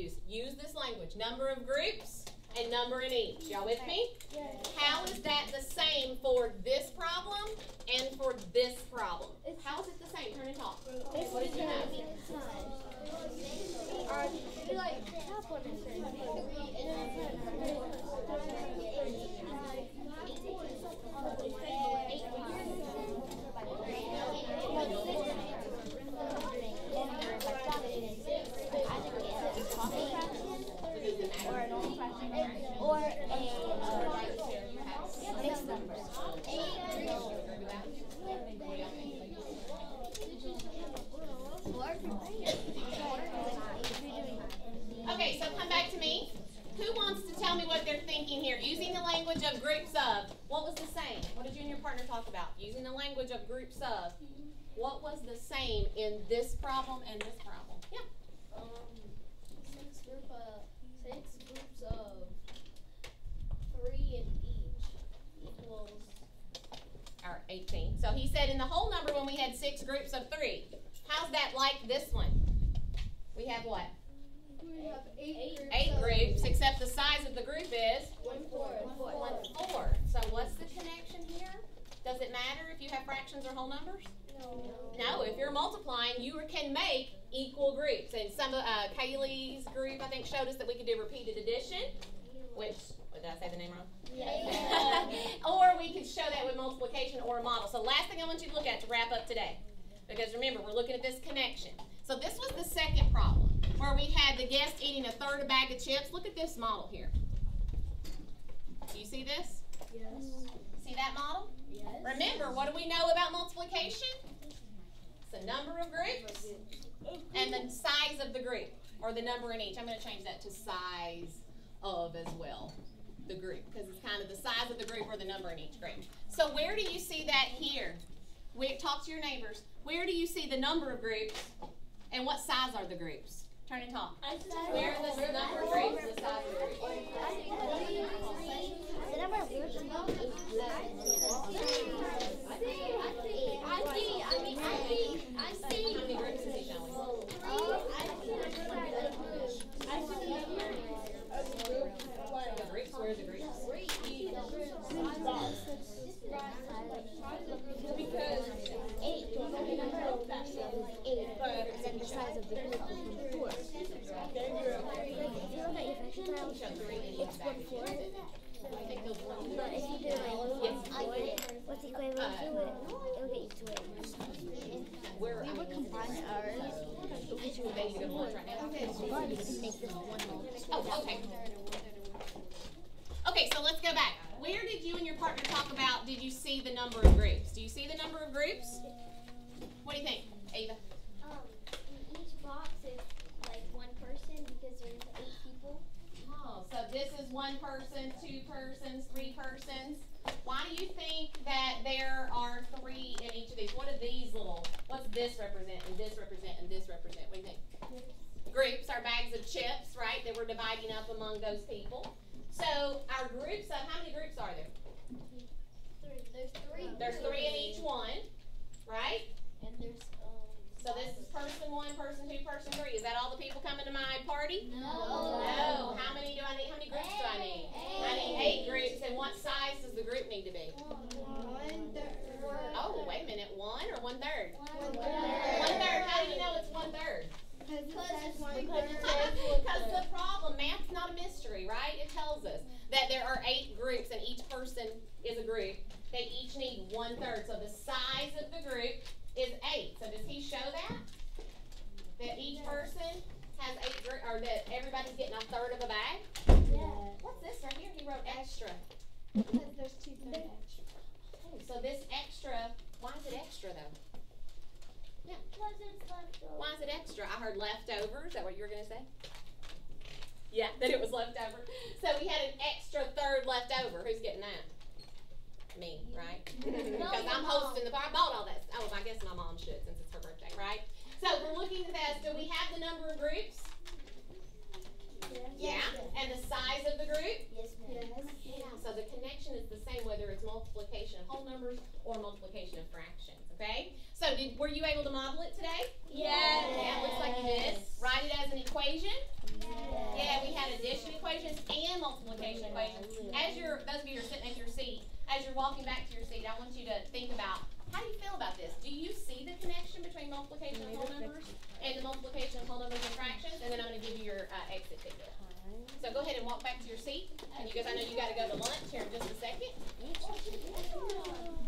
use. Use this language. Number of groups and number in each. Y'all with me? Yes. How is that the same for this problem and for this problem? How is it the same? Turn and talk. What did you have? Or a mixed number. Okay, so come back to me. Who wants to tell me what they're thinking here? Using the language of groups of. What was the same? What did you and your partner talk about? Using the language of groups of. What was the same in this problem and this problem? Yeah. Six groups of 3 in each equals Our 18. So he said in the whole number when we had 6 groups of 3. How's that like this one? We have what? we have 8 8 groups, except the size of the group is 1/4. 1/4. So what's the connection here? Does it matter if you have fractions or whole numbers? No, if you're multiplying, you can make equal groups. And some of Kaylee's group, I think, showed us that we could do repeated addition, which, did I say the name wrong? Yeah. Or we could show that with multiplication or a model. So last thing I want you to look at to wrap up today, because remember, we're looking at this connection. So this was the second problem, where we had the guest eating a third a bag of chips. Look at this model here. Do you see this? Yes. See that model? Yes. Remember, what do we know about multiplication? It's the number of groups and the size of the group, or the number in each. I'm going to change that to size of as well, the group, because it's kind of the size of the group or the number in each group. So where do you see that here? Talk to your neighbors. Where do you see the number of groups and what size are the groups? Turn and talk. Where are the number of groups and the size of the groups? The number of groups is I see. How many groups is he showing? The groups, where are the groups? because 8 the number of groups is 8, and then the size of the group is 4. If you look at your fraction tiles, it's 1/4. But if you do what's equivalent to it, it'll get you to it. Where We would combine ours, which would make it 1. But you can make this 1 multiple. Oh, okay. Okay, so let's go back. Where did you and your partner talk about, did you see the number of groups? Do you see the number of groups? What do you think, Ava? Each box is like 1 person because there's 8 people. Oh, so this is 1 person, 2 persons, 3 persons. Why do you think that there are 3 in each of these? What are these little, what's this represent, and this represent, and this represent? What do you think? Groups are bags of chips, right, that we're dividing up among those people. So our groups of, how many groups are there? 3. There's 3 in each one, right? And there's So this is person 1, person 2, person 3. Is that all the people coming to my party? No. No. How many do I need? How many groups do I need? I need 8 groups. And what size does the group need to be? 1/3. Oh, wait a minute. 1 or 1/3? 1/3. 1/3. How do you know it's 1/3? Because the problem, math's not a mystery, right? It tells us that there are 8 groups and each person is a group. They each need 1/3. So the size of the group is 8. So does he show that? That each person has 8 groups, or that everybody's getting 1/3 of a bag? Yeah. What's this right here? He wrote extra. Because there's 2/3 extra. Oh, so this extra, why is it extra though? Yeah. Because it's leftover. Why is it extra? I heard leftover. Is that what you were going to say? Yeah, that it was leftover. So we had an extra 1/3 left over. Who's getting that? Me, right? Because I'm hosting the party. I bought all that. Oh, I guess my mom should since it's her birthday, right? So we're looking at this. Do we have the number of groups? Yeah. And the size of the group? Yes, ma'am. Yeah. So the connection is the same whether it's multiplication of whole numbers or multiplication of fractions. Okay? So were you able to model it today? Yes. Yeah, it looks like you did. Write it as an equation. Yes. those of you who are sitting at your seat, as you're walking back to your seat, I want you to think about, how do you feel about this? Do you see the connection between multiplication of whole numbers and the multiplication of whole numbers and fractions? And then I'm going to give you your exit ticket. So go ahead and walk back to your seat. And you guys, I know you got to go to lunch here in just a second.